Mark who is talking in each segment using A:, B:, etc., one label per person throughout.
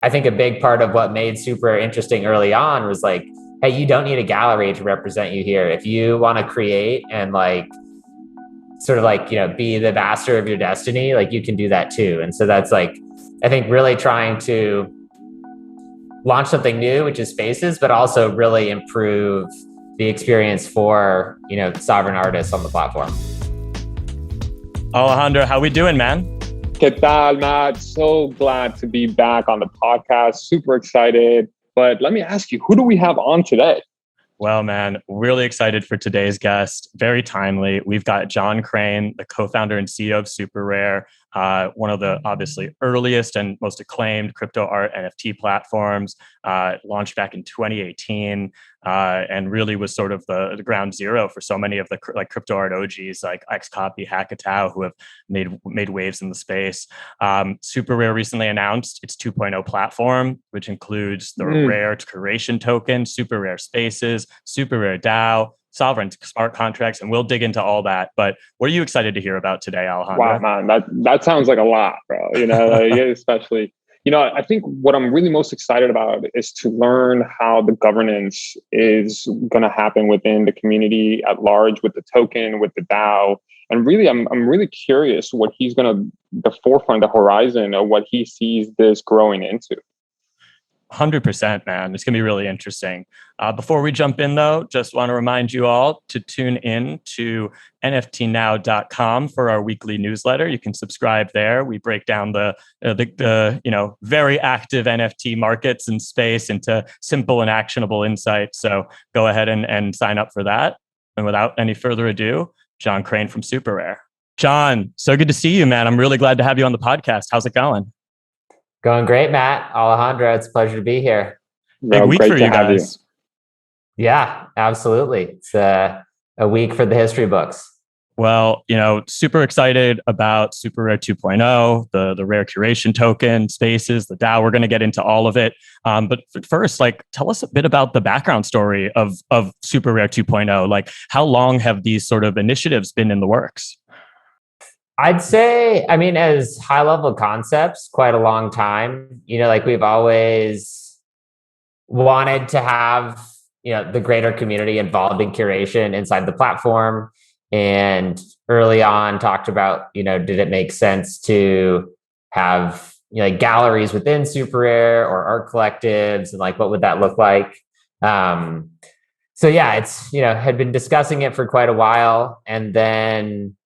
A: I think a big part of what made SuperRare interesting early on was like, hey, you don't need a gallery to represent you here. If you want to create and like sort of like, be the master of your destiny, like you can do that too. And so that's like, I think really trying to launch something new, which is Spaces, but also really improve the experience for, sovereign artists on the platform.
B: Alejandro, how we doing, man?
C: ¿Qué tal, Matt? So glad to be back on the podcast. Super excited. But let me ask you, who do we have on today?
B: Well, man, really excited for today's guest. Very timely. We've got John Crain, the co-founder and CEO of SuperRare, one of the obviously earliest and most acclaimed crypto art NFT platforms, launched back in 2018, and really was sort of the ground zero for so many of the crypto art OGs like Xcopy, Hackatao, who have made waves in the space. SuperRare recently announced its 2.0 platform, which includes the Rare Curation token, SuperRare Spaces, SuperRare DAO, sovereign smart contracts, and we'll dig into all that. But what are you excited to hear about today, Alejandro?
C: Wow, man, that sounds like a lot, bro. Especially, I think what I'm really most excited about is to learn how the governance is going to happen within the community at large with the token, with the DAO. And really, I'm really curious what he's going to, the forefront, the horizon of what he sees this growing into.
B: 100%, man. It's going to be really interesting. Before we jump in, though, just want to remind you all to tune in to nftnow.com for our weekly newsletter. You can subscribe there. We break down the very active NFT markets and space into simple and actionable insights. So go ahead and sign up for that. And without any further ado, John Crain from SuperRare. John, so good to see you, man. I'm really glad to have you on the podcast. How's it going?
A: Going great, Matt. Alejandro, it's a pleasure to be here.
B: Big week for you guys.
A: Yeah, absolutely. It's a week for the history books.
B: Well, super excited about SuperRare 2.0, the Rare Curation token, Spaces, the DAO. We're going to get into all of it. But first, tell us a bit about the background story of SuperRare 2.0. How long have these sort of initiatives been in the works?
A: I'd say, as high level concepts, quite a long time. We've always wanted to have, the greater community involved in curation inside the platform. And early on talked about, did it make sense to have, galleries within SuperRare or art collectives, and what would that look like? So yeah, it's, had been discussing it for quite a while. And then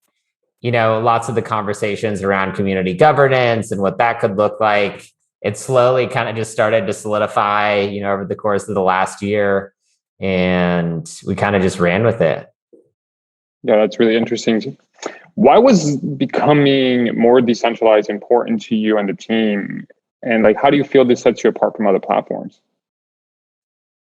A: lots of the conversations around community governance and what that could look like. It slowly kind of just started to solidify, over the course of the last year. And we kind of just ran with it.
C: Yeah, that's really interesting. Why was becoming more decentralized important to you and the team? And how do you feel this sets you apart from other platforms?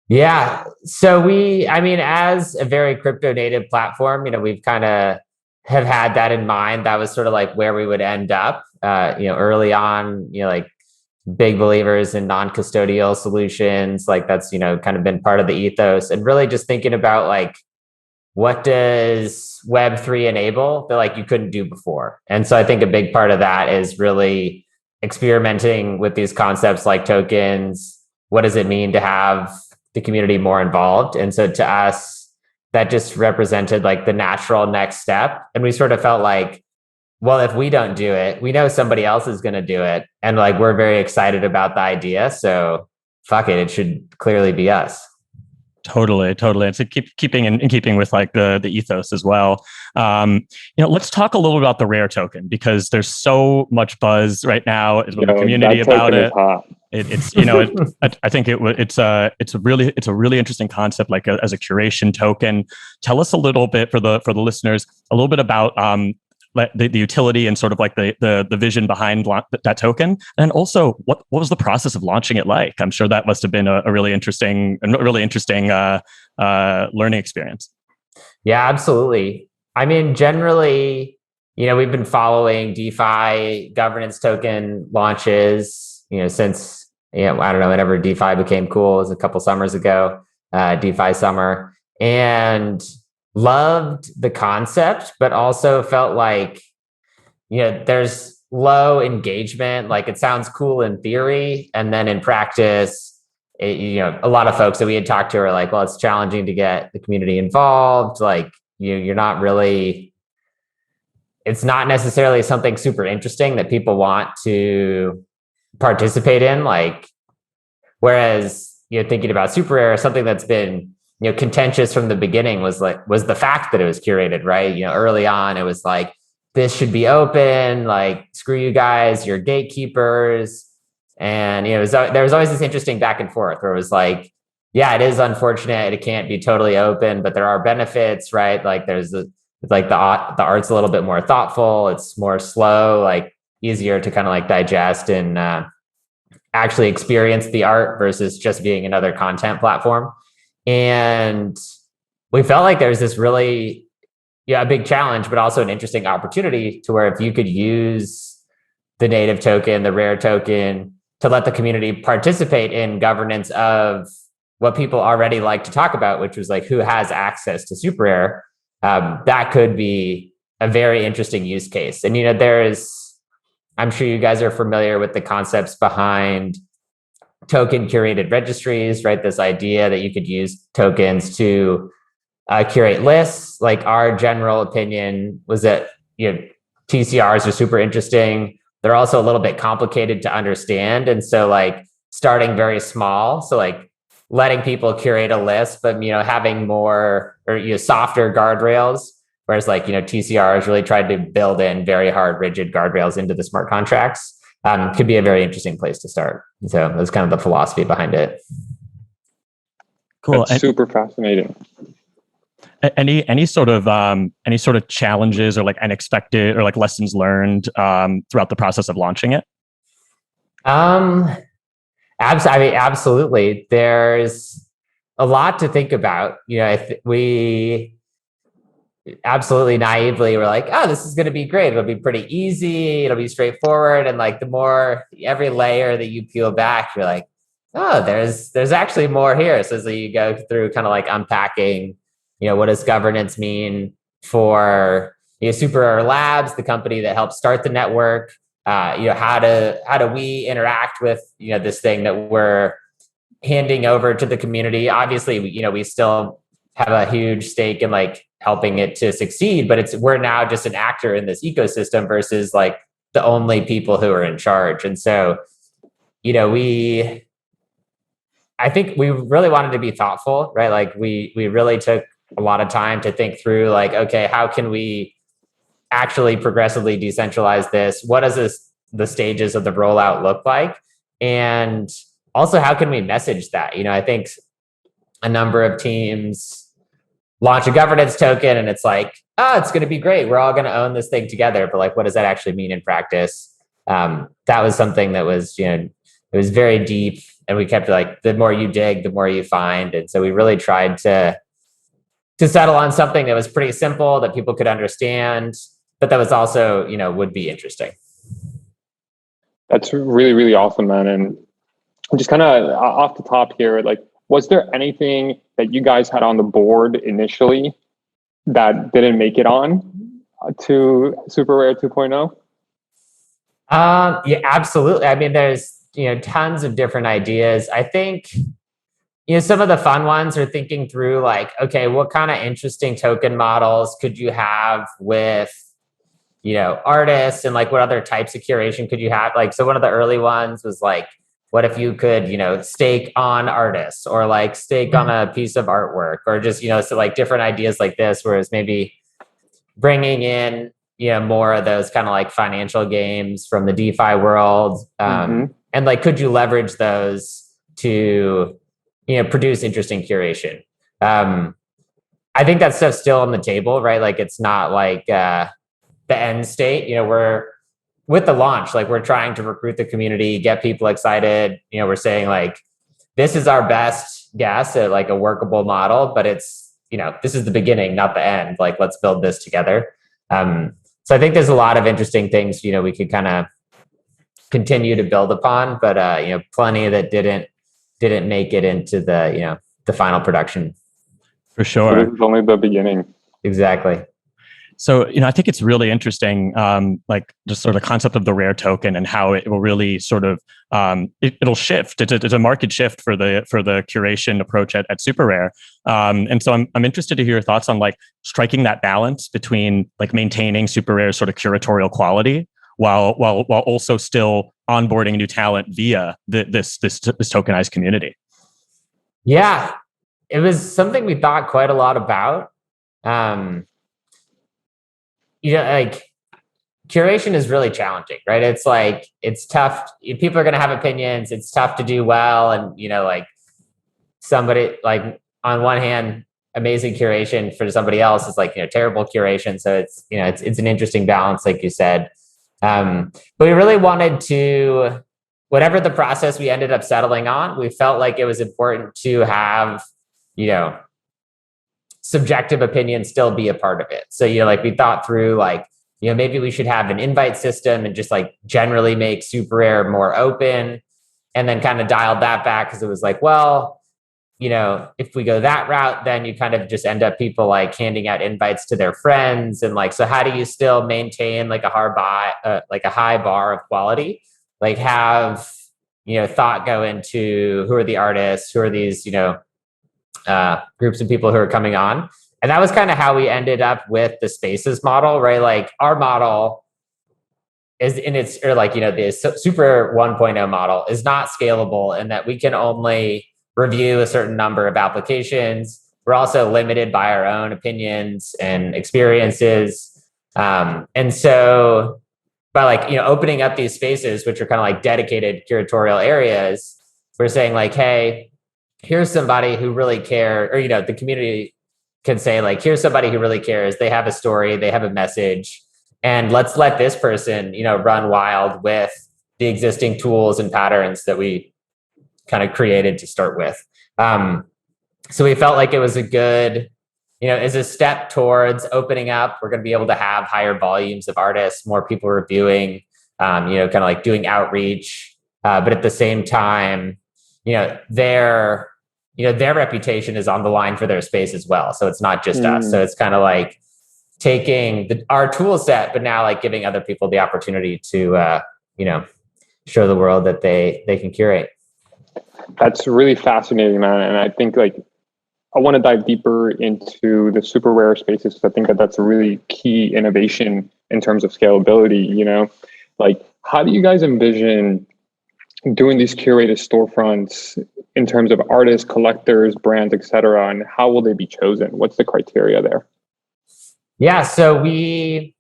A: Yeah. So as a very crypto native platform, we've kind of have had that in mind. That was sort of where we would end up, early on, big believers in non-custodial solutions. That's, kind of been part of the ethos, and really just thinking about what does Web3 enable that you couldn't do before? And so I think a big part of that is really experimenting with these concepts like tokens. What does it mean to have the community more involved? And so to us, that just represented the natural next step. And we sort of felt well, if we don't do it, we know somebody else is going to do it. And we're very excited about the idea. So fuck it. It should clearly be us.
B: Totally. It's keeping with the ethos as well. Let's talk a little about the Rare token, because there's so much buzz right now in the community about it. I think it's a really interesting concept, as a curation token. Tell us a little bit for the listeners, a little bit about the utility and sort of the vision behind that token, and also what was the process of launching it like? I'm sure that must have been a really interesting learning experience.
A: Yeah, absolutely. Generally, we've been following DeFi governance token launches, since I don't know, whenever DeFi became cool, it was a couple summers ago, DeFi summer, and loved the concept, but also felt there's low engagement. Like it sounds cool in theory, and then in practice, a lot of folks that we had talked to are like, well, it's challenging to get the community involved. Like you're not really, it's not necessarily something super interesting that people want to participate in. Like, whereas, thinking about SuperRare, something that's been, contentious from the beginning was the fact that it was curated, right? Early on, it was like, this should be open, like, screw you guys, you're gatekeepers. And, there was always this interesting back and forth where it was like, yeah, it is unfortunate. It can't be totally open, but there are benefits, right? Like the art's a little bit more thoughtful. It's more slow, like easier to kind of like digest and actually experience the art versus just being another content platform. And we felt like there's this really, a big challenge, but also an interesting opportunity to where if you could use the native token, the rare token, to let the community participate in governance of what people already like to talk about, which was like who has access to SuperRare, that could be a very interesting use case. And, I'm sure you guys are familiar with the concepts behind token curated registries, right? This idea that you could use tokens to curate lists. Like our general opinion was that, TCRs are super interesting. They're also a little bit complicated to understand. And so like starting very small. So like letting people curate a list, but, having more or softer guardrails. Whereas like, TCR has really tried to build in very hard, rigid guardrails into the smart contracts. Could be a very interesting place to start. So that's kind of the philosophy behind it.
B: Cool.
C: That's super fascinating.
B: Any sort of challenges or like unexpected or like lessons learned throughout the process of launching it?
A: Absolutely. There's a lot to think about. We absolutely naively we're like, oh, this is going to be great. It'll be pretty easy. It'll be straightforward. And like the more every layer that you peel back, you're like, oh, there's actually more here. So as you go through kind of like unpacking, what does governance mean for SuperRare Labs, the company that helps start the network? How do we interact with this thing that we're handing over to the community? Obviously, we still have a huge stake in like helping it to succeed, but we're now just an actor in this ecosystem versus like the only people who are in charge. And so, I think we really wanted to be thoughtful, right? Like we really took a lot of time to think through like, okay, how can we actually progressively decentralize this? What does the stages of the rollout look like? And also, how can we message that? I think a number of teams launch a governance token and it's like, oh, it's going to be great. We're all going to own this thing together. But like, what does that actually mean in practice? That was something that was, it was very deep, and we kept like, the more you dig, the more you find. And so we really tried to settle on something that was pretty simple that people could understand, but that was also, would be interesting.
C: That's really, really awesome, man. And just kind of off the top here, like, was there anything that you guys had on the board initially that didn't make it on to SuperRare 2.0?
A: Yeah, absolutely. I mean, there's, tons of different ideas. I think, some of the fun ones are thinking through like, okay, what kind of interesting token models could you have with, artists, and like what other types of curation could you have? Like, so one of the early ones was like, what if you could, stake on artists or like stake on a piece of artwork, or just, so like different ideas like this, whereas maybe bringing in, more of those kind of like financial games from the DeFi world. And like, could you leverage those to, produce interesting curation? I think that stuff's still on the table, right? Like, it's not like the end state. We're with the launch, like we're trying to recruit the community, get people excited. We're saying like, this is our best guess at like a workable model, but it's, this is the beginning, not the end. Like, let's build this together. So I think there's a lot of interesting things, we could kind of continue to build upon, but plenty that didn't make it into the final production.
B: For sure.
C: This is only the beginning.
A: Exactly.
B: So, I think it's really interesting, like just sort of the concept of the rare token and how it will really sort of it'll shift. It's a market shift for the curation approach at SuperRare. And so I'm interested to hear your thoughts on like striking that balance between like maintaining SuperRare's sort of curatorial quality while also still onboarding new talent via this tokenized community.
A: Yeah, it was something we thought quite a lot about. Like curation is really challenging, right? It's like, it's tough. People are going to have opinions. It's tough to do well. And, like somebody, like on one hand, amazing curation, for somebody else is like, terrible curation. So it's an interesting balance, like you said. But we really wanted to, whatever the process we ended up settling on, we felt like it was important to have, subjective opinion still be a part of it. So, like we thought through like, maybe we should have an invite system and just like generally make SuperRare more open, and then kind of dialed that back because it was like, well, if we go that route, then you kind of just end up people like handing out invites to their friends. And like, so how do you still maintain like a high bar of quality? Like have, thought go into who are the artists, who are these, groups of people who are coming on. And that was kind of how we ended up with the Spaces model, right? Like our model is in its, or like, the Super 1.0 model is not scalable in that we can only review a certain number of applications. We're also limited by our own opinions and experiences. And so by like, opening up these spaces, which are kind of like dedicated curatorial areas, we're saying like, hey, here's somebody who really cares, or, the community can say like, here's somebody who really cares. They have a story, they have a message, and let's let this person, run wild with the existing tools and patterns that we kind of created to start with. So we felt like it was a good, as a step towards opening up, we're going to be able to have higher volumes of artists, more people reviewing, kind of like doing outreach, but at the same time, their reputation is on the line for their space as well. So it's not just us. So it's kind of like taking our tool set, but now like giving other people the opportunity to, show the world that they can curate.
C: That's really fascinating, man. And I think like, I want to dive deeper into the SuperRare Spaces because I think that that's a really key innovation in terms of scalability. Like how do you guys envision doing these curated storefronts in terms of artists, collectors, brands, etc., and how will they be chosen? What's the criteria there?
A: Yeah, so we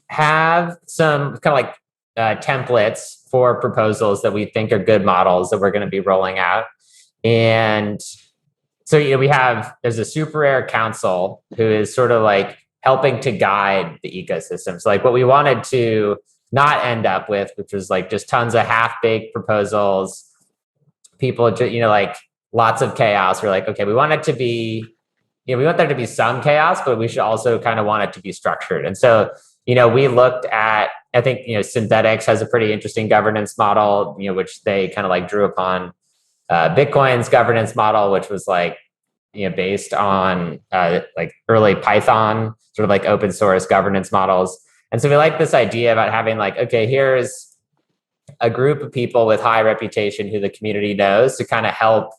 A: have some kind of like templates for proposals that we think are good models that we're going to be rolling out. And so, there's a SuperRare council who is sort of like helping to guide the ecosystem. So like what we wanted to not end up with, which was like just tons of half-baked proposals, people, like lots of chaos. We're like, okay, we want it to be, we want there to be some chaos, but we should also kind of want it to be structured. And so, we looked at, I think, Synthetics has a pretty interesting governance model, which they kind of like drew upon Bitcoin's governance model, which was like, based on like early Python, sort of like open source governance models. And so we like this idea about having like, okay, here's a group of people with high reputation who the community knows to kind of help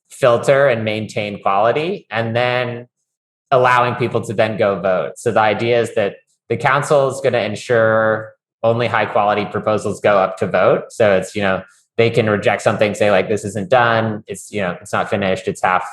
A: filter and maintain quality, and then allowing people to then go vote. So the idea is that the council is going to ensure only high quality proposals go up to vote. So it's, they can reject something, say like, this isn't done. It's, it's not finished. It's half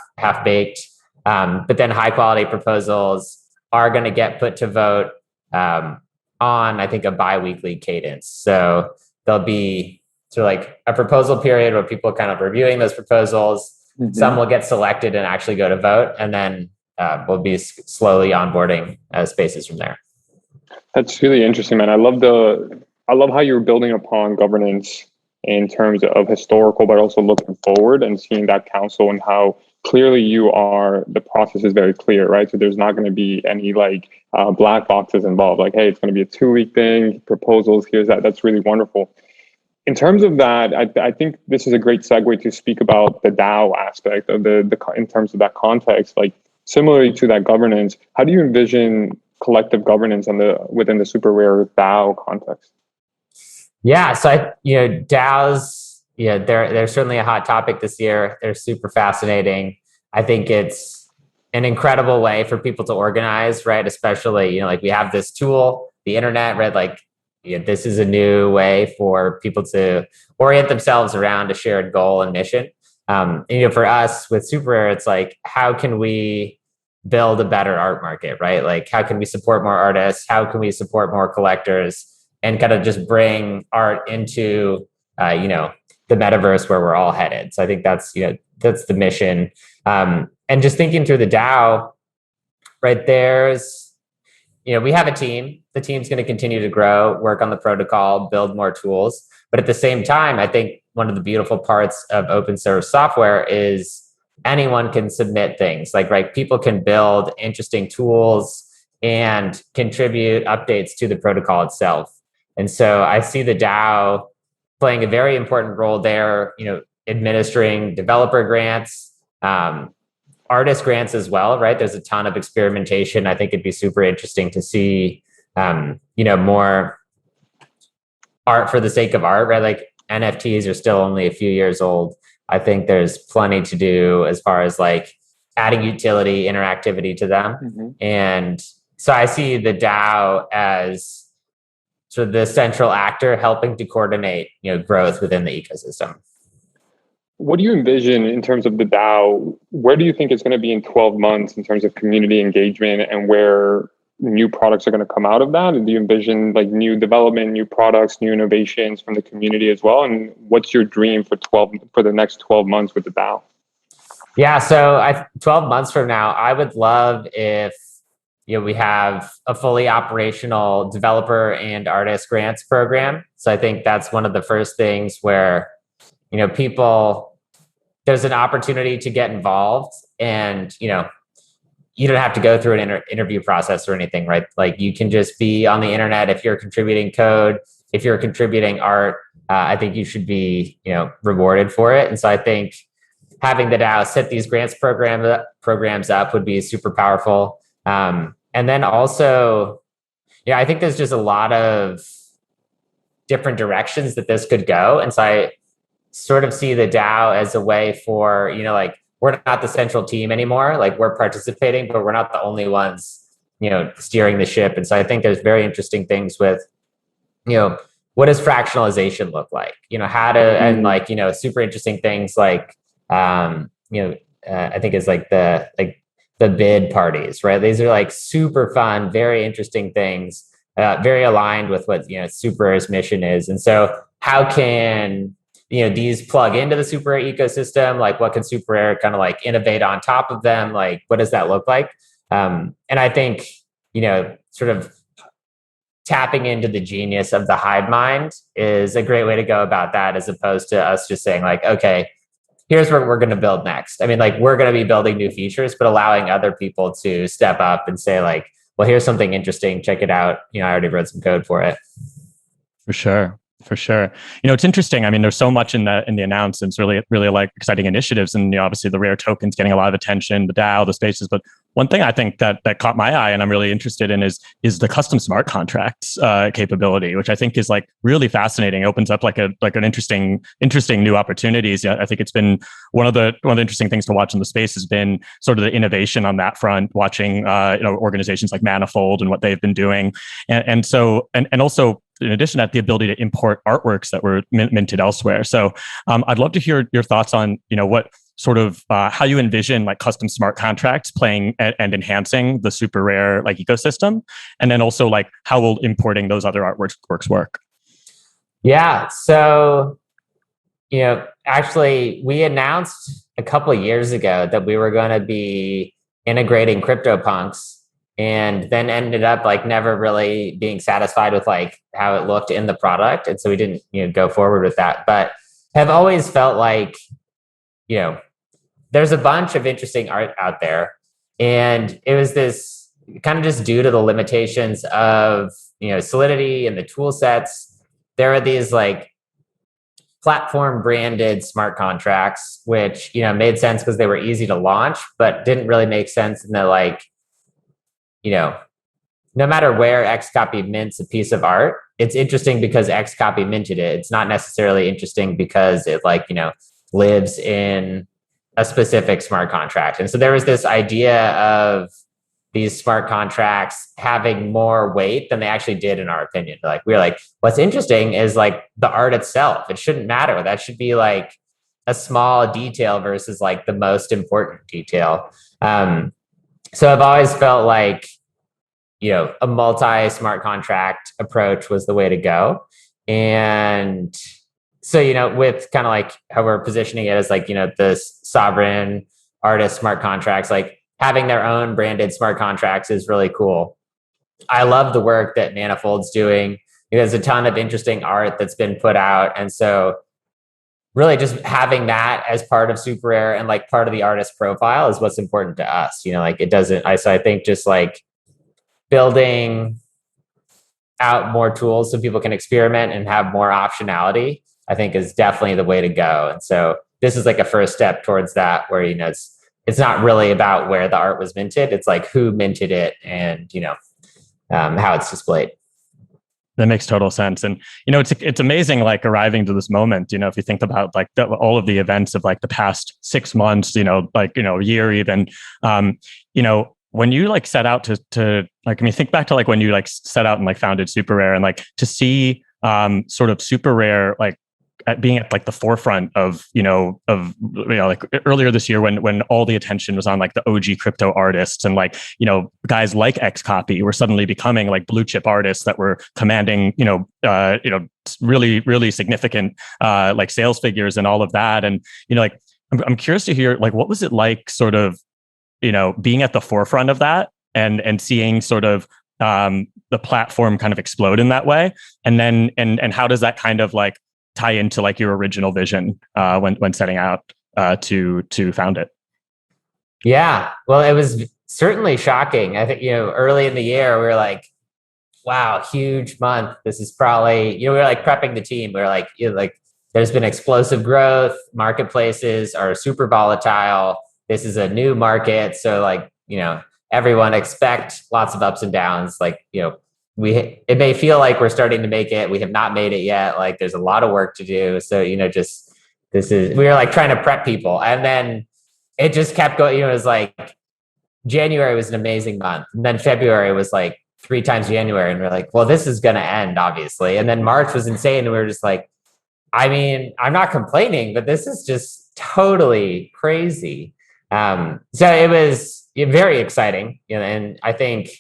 A: baked. But then high quality proposals are going to get put to vote on, I think, a bi-weekly cadence. So there'll be sort of like a proposal period where people are kind of reviewing those proposals. Mm-hmm. Some will get selected and actually go to vote. And then we'll be slowly onboarding spaces from there.
C: That's really interesting, man. I love how you're building upon governance in terms of historical, but also looking forward and seeing that council and how clearly the process is very clear, right? So there's not going to be any like black boxes involved. Like, hey, it's going to be a 2-week thing, proposals, here's that. That's really wonderful. In terms of that, I think this is a great segue to speak about the DAO aspect of the in terms of that context. Like similarly to that governance, how do you envision collective governance within the SuperRare DAO context?
A: Yeah, so DAOs, they're certainly a hot topic this year. They're super fascinating. I think it's an incredible way for people to organize, right? Especially, like we have this tool, the internet, right? Like, this is a new way for people to orient themselves around a shared goal and mission. And, for us with SuperRare, it's like, how can we build a better art market, right? Like, how can we support more artists? How can we support more collectors? And kind of just bring art into, the metaverse where we're all headed. So I think that's the mission. And just thinking through the DAO, right? We have a team. The team's going to continue to grow, work on the protocol, build more tools. But at the same time, I think one of the beautiful parts of open source software is anyone can submit things. Like, right, people can build interesting tools and contribute updates to the protocol itself. And so I see the DAO playing a very important role there, administering developer grants, artist grants as well, right? There's a ton of experimentation. I think it'd be super interesting to see, more art for the sake of art, right? Like NFTs are still only a few years old. I think there's plenty to do as far as like adding utility, interactivity to them. Mm-hmm. And so I see the DAO as sort of the central actor helping to coordinate, growth within the ecosystem.
C: What do you envision in terms of the DAO? Where do you think it's going to be in 12 months in terms of community engagement and where new products are going to come out of that? And do you envision like new development, new products, new innovations from the community as well? And what's your dream for the next 12 months with the DAO?
A: Yeah, so 12 months from now, I would love if we have a fully operational developer and artist grants program. So I think that's one of the first things where, there's an opportunity to get involved and, you don't have to go through an interview process or anything, right? Like you can just be on the internet. If you're contributing code, if you're contributing art, I think you should be, rewarded for it. And so I think having the DAO set these grants programs up would be super powerful. And then also, I think there's just a lot of different directions that this could go. And so I sort of see the DAO as a way for, like, we're not the central team anymore. Like we're participating, but we're not the only ones, steering the ship. And so I think there's very interesting things with, what does fractionalization look like? How to, and like, super interesting things like, I think it's like the bid parties, right? These are like super fun, very interesting things, very aligned with what, SuperRare's mission is. And so how can, these plug into the SuperRare ecosystem? Like what can SuperRare kind of like innovate on top of them? Like, what does that look like? And I think, sort of tapping into the genius of the hive mind is a great way to go about that, as opposed to us just saying like, okay, here's what we're going to build next. I mean, like we're going to be building new features, but allowing other people to step up and say like, well, here's something interesting. Check it out. I already wrote some code for it.
B: For sure. It's interesting. I mean, there's so much in the announcements, really, really like exciting initiatives. And obviously the rare tokens getting a lot of attention, the DAO, the spaces. But one thing I think that caught my eye and I'm really interested in is the custom smart contracts capability, which I think is like really fascinating. It opens up like an interesting new opportunities. I think it's been one of the interesting things to watch in the space has been sort of the innovation on that front, watching organizations like Manifold and what they've been doing. And also in addition to that, the ability to import artworks that were minted elsewhere. So I'd love to hear your thoughts on, what sort of how you envision like custom smart contracts playing and enhancing the SuperRare like ecosystem, and then also like how will importing those other artworks work?
A: Yeah. So, actually we announced a couple of years ago that we were going to be integrating CryptoPunks, and then ended up like never really being satisfied with like how it looked in the product. And so we didn't, go forward with that, but have always felt like, there's a bunch of interesting art out there. And it was this kind of just due to the limitations of, Solidity and the tool sets. There are these like platform branded smart contracts, which, made sense because they were easy to launch, but didn't really make sense in the like, no matter where Xcopy mints a piece of art, it's interesting because Xcopy minted it. It's not necessarily interesting because it lives in a specific smart contract. And so there was this idea of these smart contracts having more weight than they actually did, in our opinion. We were like, what's interesting is like the art itself. It shouldn't matter. That should be like a small detail versus like the most important detail. So I've always felt like, a multi-smart contract approach was the way to go. And so, with kind of like how we're positioning it as like, the sovereign artist smart contracts, like having their own branded smart contracts is really cool. I love the work that Manifold's doing. There's a ton of interesting art that's been put out. And so really just having that as part of SuperRare and like part of the artist profile is what's important to us. So I think just like building out more tools so people can experiment and have more optionality, I think is definitely the way to go. And so this is like a first step towards that, where, it's not really about where the art was minted. It's like who minted it and, how it's displayed.
B: That makes total sense. And, it's amazing, like arriving to this moment, if you think about like all of the events of like the past 6 months, year even, when you like set out to like, think back to like when you like set out and like founded SuperRare, and like to see sort of SuperRare like being at like the forefront of like earlier this year when all the attention was on like the OG crypto artists, and like guys like Xcopy were suddenly becoming like blue chip artists that were commanding really really significant like sales figures and all of that. And like I'm curious to hear like what was it like sort of being at the forefront of that and seeing sort of the platform kind of explode in that way, and then and how does that kind of like tie into like your original vision when setting out to found it?
A: Yeah, well, it was certainly shocking. I think, early in the year, we were like, wow, huge month. This is probably, we were like prepping the team. We were like, there's been explosive growth. Marketplaces are super volatile. This is a new market. So like, everyone expect lots of ups and downs. Like, it may feel like we're starting to make it. We have not made it yet. Like there's a lot of work to do. So, we were like trying to prep people. And then it just kept going. It was like January was an amazing month. And then February was like 3 times January. And we're like, well, this is going to end, obviously. And then March was insane. And we were just like, I mean, I'm not complaining, but this is just totally crazy. So it was very exciting. And I think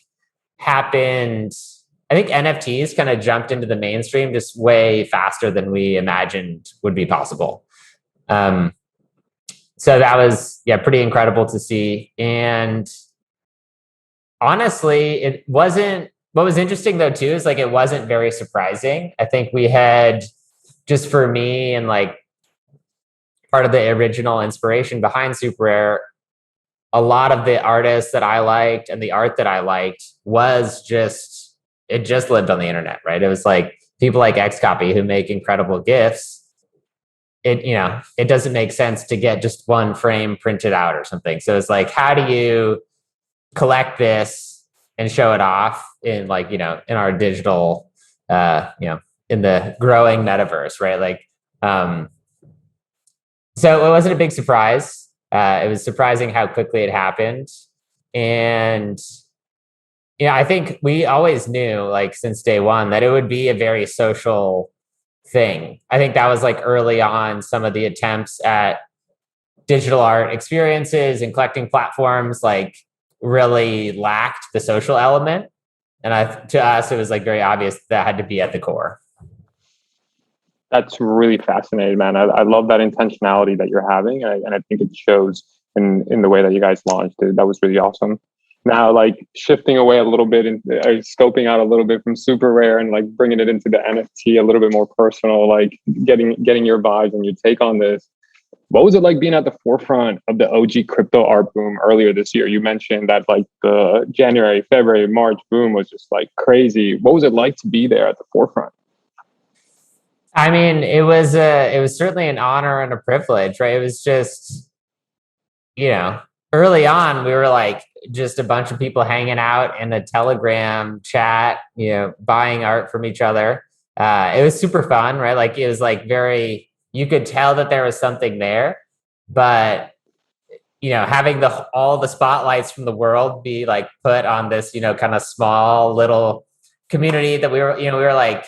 A: NFTs kind of jumped into the mainstream just way faster than we imagined would be possible. So that was, pretty incredible to see. And honestly, what was interesting though, too, is like, it wasn't very surprising. I think we had, just for me and like part of the original inspiration behind SuperRare, a lot of the artists that I liked and the art that I liked it just lived on the internet, right? It was like people like Xcopy who make incredible GIFs. It doesn't make sense to get just one frame printed out or something. So it's like, how do you collect this and show it off in like, in our digital, in the growing metaverse, right? Like, so it wasn't a big surprise. It was surprising how quickly it happened. And, I think we always knew, like, since day one, that it would be a very social thing. I think that was like early on, some of the attempts at digital art experiences and collecting platforms like really lacked the social element. And to us, it was like very obvious that had to be at the core.
C: That's really fascinating, man. I love that intentionality that you're having. And I think it shows in the way that you guys launched it. That was really awesome. Now, like shifting away a little bit and scoping out a little bit from SuperRare and like bringing it into the NFT a little bit more personal, like getting your vibes and your take on this. What was it like being at the forefront of the OG crypto art boom earlier this year? You mentioned that like the January, February, March boom was just like crazy. What was it like to be there at the forefront?
A: I mean, it was certainly an honor and a privilege, right? It was just, early on, we were like, just a bunch of people hanging out in a Telegram chat, buying art from each other. It was super fun, right? Like it was like you could tell that there was something there, but having all the spotlights from the world be like put on this, kind of small little community that we were like,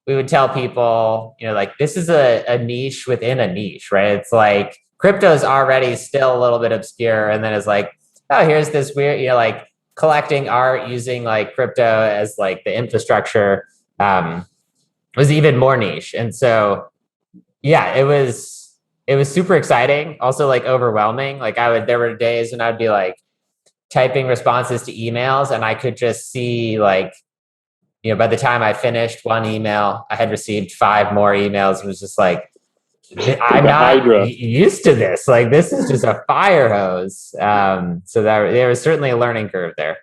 A: we would tell people, like this is a niche within a niche, right? It's like crypto is already still a little bit obscure, and then it's like, oh, here's this weird, like collecting art using like crypto as like the infrastructure was even more niche. And so, yeah, it was super exciting. Also like overwhelming. Like there were days when I'd be like typing responses to emails, and I could just see like, by the time I finished one email, I had received 5 more emails. It was just like, I'm not used to this. Like, this is just a fire hose. So there was certainly a learning curve there.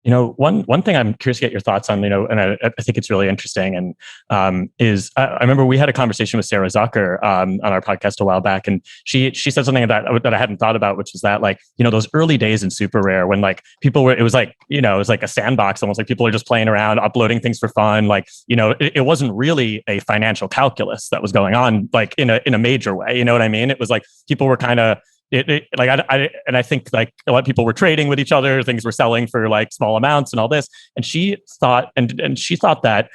B: One thing I'm curious to get your thoughts on, and I think it's really interesting, and is I remember we had a conversation with Sarah Zucker on our podcast a while back, and she said something that I hadn't thought about, which was that like, those early days in SuperRare when like people were, it was like a sandbox, almost like people are just playing around, uploading things for fun. Like, it wasn't really a financial calculus that was going on like in a major way. You know what I mean? It was like people were kind of, I think like a lot of people were trading with each other, things were selling for like small amounts and all this. And she thought, that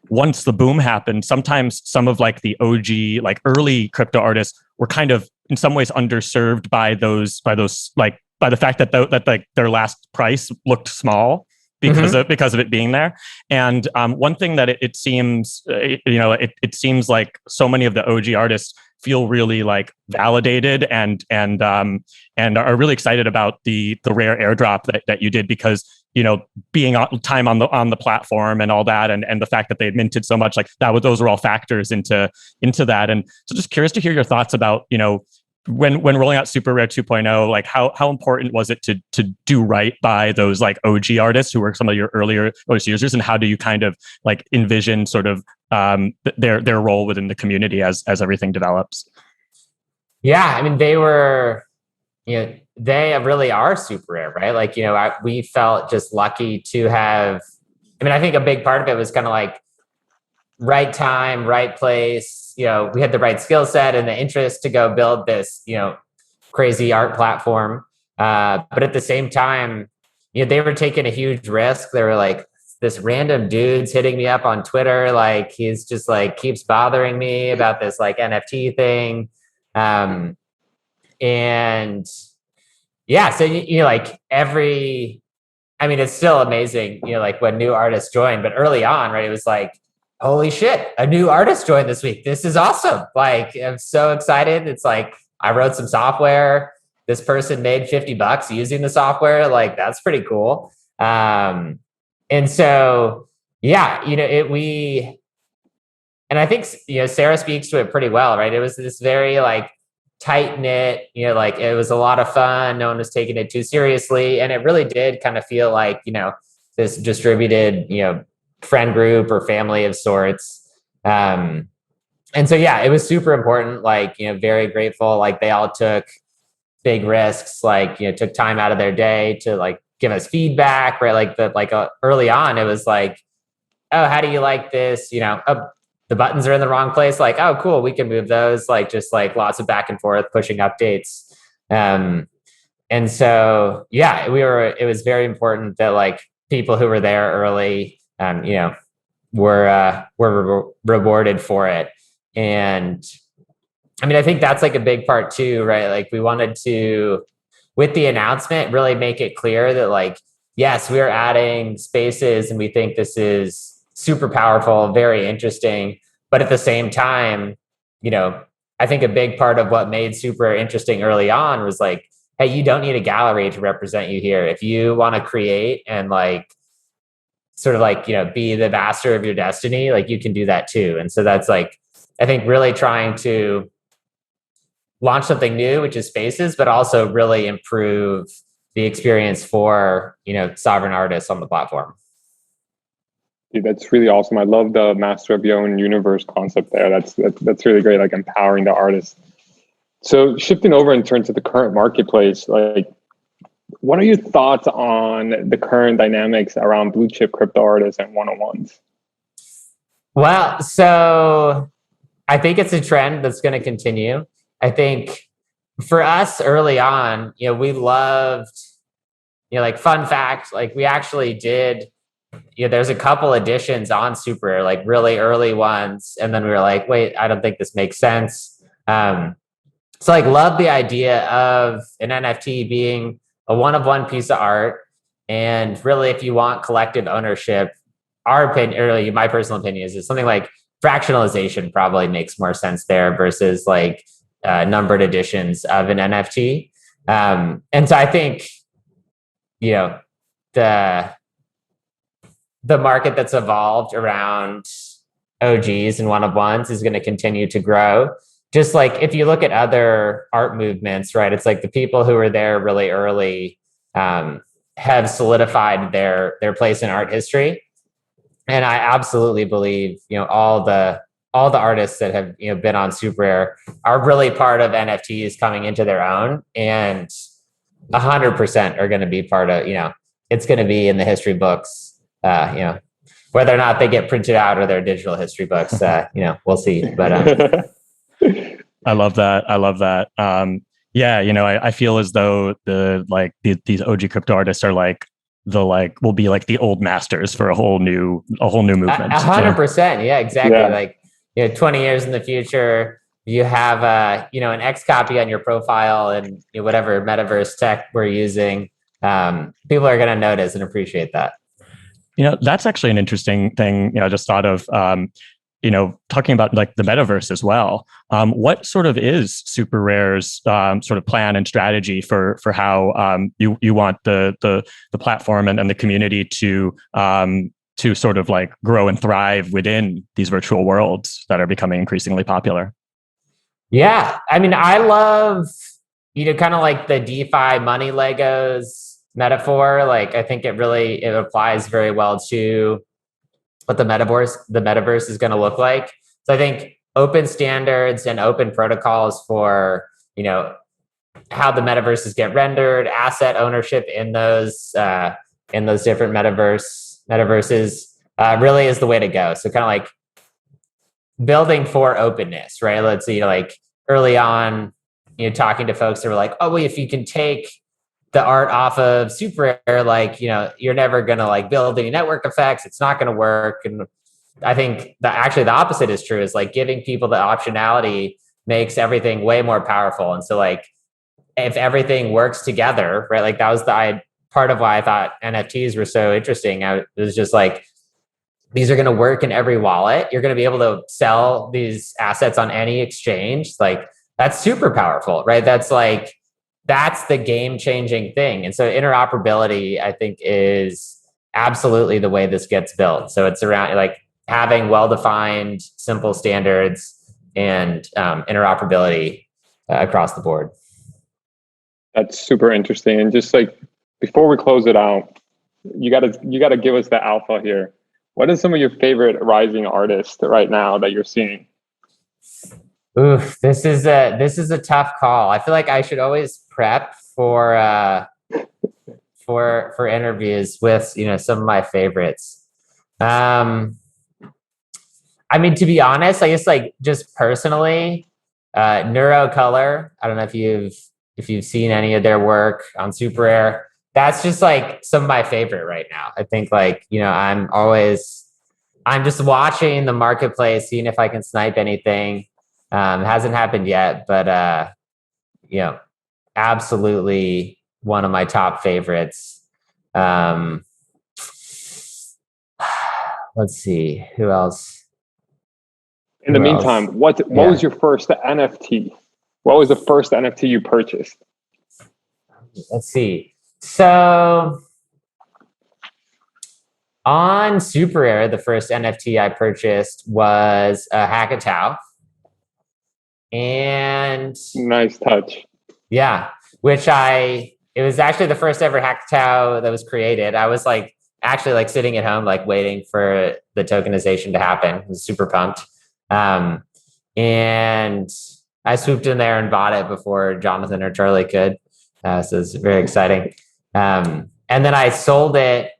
B: once the boom happened, sometimes some of like the OG, like early crypto artists were kind of in some ways underserved by the fact that like their last price looked small because of it being there. And one thing that it seems, it seems like so many of the OG artists feel really like validated and are really excited about the rare airdrop that you did, because being on time on the platform and all that, and the fact that they had minted so much, like those were all factors into that. And so just curious to hear your thoughts about when rolling out SuperRare 2.0, like how important was it to do right by those like OG artists who were some of your earliest users, and how do you kind of like envision sort of their role within the community as everything develops?
A: Yeah, I mean, they were, they really are super rare, right? Like, we felt just lucky to have, I think a big part of it was kind of like right time, right place. We had the right skill set and the interest to go build this, crazy art platform. But at the same time, they were taking a huge risk. They were like, this random dude's hitting me up on Twitter. Like, he's just like keeps bothering me about this like NFT thing. And yeah, so, like it's still amazing, like when new artists join, but early on, right, it was like, holy shit, a new artist joined this week. This is awesome. Like, I'm so excited. It's like, I wrote some software. This person made $50 using the software. Like, that's pretty cool. And so, yeah, and I think, Sarah speaks to it pretty well, right? It was this very like tight knit, like it was a lot of fun. No one was taking it too seriously. And it really did kind of feel like, this distributed, friend group or family of sorts. And so, yeah, it was super important, like, very grateful. Like, they all took big risks, like, took time out of their day to like give us feedback, right? Like early on, it was like, oh, how do you like this? Oh, the buttons are in the wrong place. Like, oh, cool, we can move those. Like, just like lots of back and forth pushing updates. And so, yeah, it was very important that like people who were there early, were rewarded for it. And I think that's like a big part too, right? Like, we wanted to, with the announcement, really make it clear that like, yes, we're adding spaces and we think this is super powerful, very interesting. But at the same time, I think a big part of what made super interesting early on was like, hey, you don't need a gallery to represent you here. If you want to create and like, sort of like, be the master of your destiny, like you can do that too. And so that's like, I think really trying to launch something new, which is spaces, but also really improve the experience for, sovereign artists on the platform.
C: Dude, that's really awesome. I love the master of your own universe concept there. That's really great, like empowering the artists. So shifting over in terms of the current marketplace, like What are your thoughts on the current dynamics around blue chip crypto artists and one-on-ones?
A: Well, so I think it's a trend that's going to continue. I think for us early on, we loved, like fun fact, like we actually did, there's a couple editions on SuperRare, like really early ones. And then we were like, wait, I don't think this makes sense. So like love the idea of an NFT being a one-of-one piece of art. And really, if you want collective ownership, our opinion, or like my personal opinion is something like fractionalization probably makes more sense there versus like numbered editions of an NFT. And so I think, the market that's evolved around OGs and one-of-ones is going to continue to grow. Just like if you look at other art movements, right? It's like the people who were there really early have solidified their place in art history. And I absolutely believe, all the artists that have been on SuperRare are really part of NFTs coming into their own, and 100% are going to be part of, it's going to be in the history books, whether or not they get printed out or their digital history books, we'll see. But
B: I love that. Yeah, I feel as though these OG crypto artists are will be like the old masters for a whole new movement.
A: 100%. Yeah, exactly.
C: Yeah.
A: Like, 20 years in the future, you have an X copy on your profile and whatever Metaverse tech we're using. People are going to notice and appreciate that.
B: That's actually an interesting thing. I just thought of, talking about like the Metaverse as well. What sort of is SuperRare's sort of plan and strategy for how you want the platform and the community to sort of like grow and thrive within these virtual worlds that are becoming increasingly popular?
A: Yeah, I mean, I love kind of like the DeFi money Legos metaphor. Like, I think it applies very well to what the metaverse is going to look like. So I think open standards and open protocols for, how the metaverses get rendered, asset ownership in those different metaverses really is the way to go. So kind of like building for openness, right? Let's see, like early on, talking to folks that were like, oh, well, if you can take the art off of SuperRare, like, you're never going to like build any network effects. It's not going to work. And I think that actually the opposite is true, is like giving people the optionality makes everything way more powerful. And so like, if everything works together, right? Like that was part of why I thought NFTs were so interesting. It was just like, these are going to work in every wallet. You're going to be able to sell these assets on any exchange. Like that's super powerful, right? That's the game-changing thing. And so interoperability, I think, is absolutely the way this gets built. So it's around like having well-defined, simple standards and interoperability across the board.
C: That's super interesting. And just like before we close it out, you gotta give us the alpha here. What are some of your favorite rising artists right now that you're seeing?
A: Oof, this is a tough call. I feel like I should always prep for interviews with some of my favorites. I mean, to be honest, I guess like just personally, Neurocolor. I don't know if you've seen any of their work on SuperRare. That's just like some of my favorite right now. I think like I'm just watching the marketplace, seeing if I can snipe anything. Hasn't happened yet, but absolutely one of my top favorites. Let's see, who else?
C: In the meantime, what was your first NFT? What was the first NFT you purchased?
A: Let's see. So on SuperRare, the first NFT I purchased was a Hackatao. And
C: nice touch.
A: Yeah, it was actually the first ever Hackatao that was created. I was like actually like sitting at home, like waiting for the tokenization to happen. I was super pumped. And I swooped in there and bought it before Jonathan or Charlie could. So it's very exciting. And then I sold it,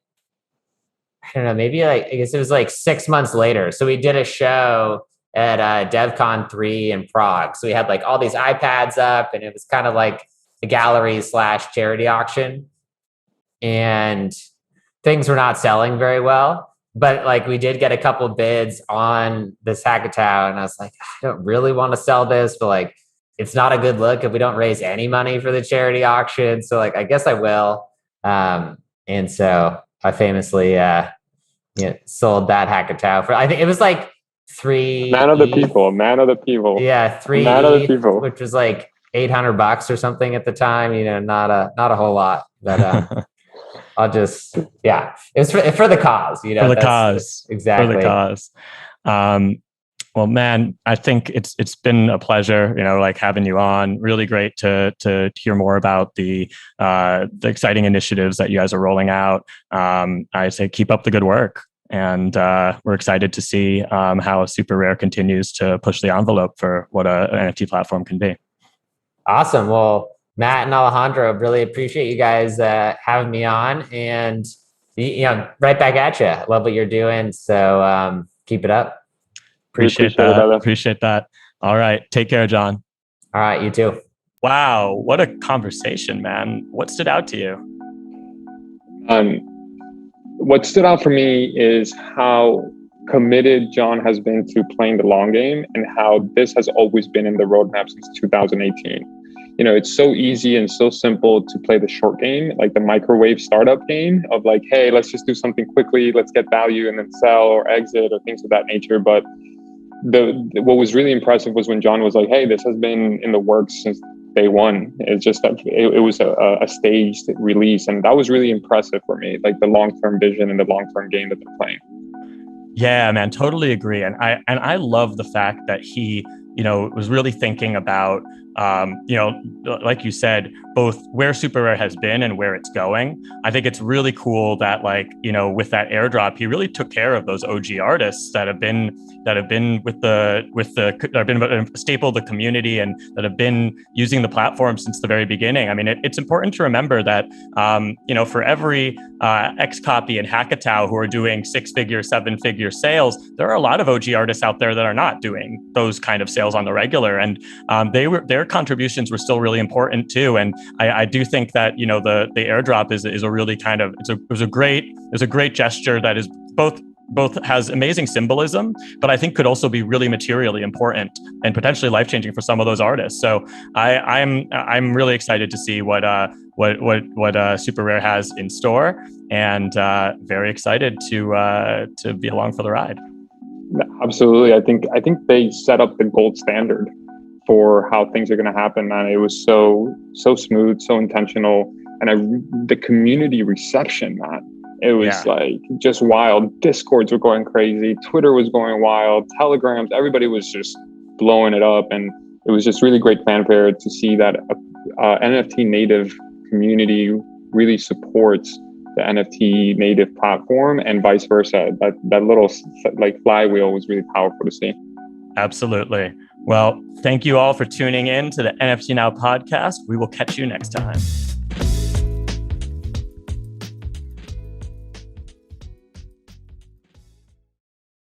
A: I don't know, maybe like, I guess it was like 6 months later. So we did a show at DevCon 3 in Prague. So we had like all these iPads up, and it was kind of like the gallery / charity auction. And things were not selling very well. But like we did get a couple bids on this Hackatow, and I was like, I don't really want to sell this, but like it's not a good look if we don't raise any money for the charity auction. So like I guess I will. And so I famously sold that Hackatow for, I think it was like 3
C: man of the people.
A: Yeah, 3
C: man of the people,
A: which was like $800 or something at the time. Not a whole lot, but I'll just, it's for the cause,
B: for the cause,
A: exactly
B: for the cause. Well, man, I think it's been a pleasure, like having you on. Really great to hear more about the exciting initiatives that you guys are rolling out. I say keep up the good work, and we're excited to see how SuperRare continues to push the envelope for what an NFT platform can be.
A: Awesome. Well, Matt and Alejandro, really appreciate you guys having me on, and right back at you. Love what you're doing. So keep it up.
B: Appreciate that. All right. Take care, John.
A: All right. You too.
B: Wow. What a conversation, man. What stood out to you?
C: What stood out for me is how committed John has been to playing the long game, and how this has always been in the roadmap since 2018. It's so easy and so simple to play the short game, like the microwave startup game of like, hey, let's just do something quickly, let's get value and then sell or exit or things of that nature. But what was really impressive was when John was like, hey, this has been in the works since day one. It's just that it was a staged release, and that was really impressive for me, like the long-term vision and the long-term game that they're playing.
B: Yeah, man, totally agree. And I love the fact that he, was really thinking about, like you said, both where SuperRare has been and where it's going. I think it's really cool that, with that airdrop, he really took care of those OG artists that have been a staple of the community and that have been using the platform since the very beginning. I mean, it's important to remember that, for every Xcopy and Hackatow who are doing 6-figure, 7-figure sales, there are a lot of OG artists out there that are not doing those kind of sales on the regular, and their contributions were still really important too. And I do think that the airdrop is a really kind of it was a great gesture that is both has amazing symbolism, but I think could also be really materially important and potentially life-changing for some of those artists. So I'm really excited to see what SuperRare has in store, and very excited to be along for the ride.
C: Absolutely. I think they set up the gold standard for how things are going to happen, man. It was so smooth, so intentional, and the community reception, man. It was like just wild. Discords were going crazy. Twitter was going wild. Telegrams, everybody was just blowing it up. And it was just really great fanfare to see that NFT native community really supports the NFT native platform and vice versa. That little like flywheel was really powerful to see.
B: Absolutely. Well, thank you all for tuning in to the NFT Now podcast. We will catch you next time.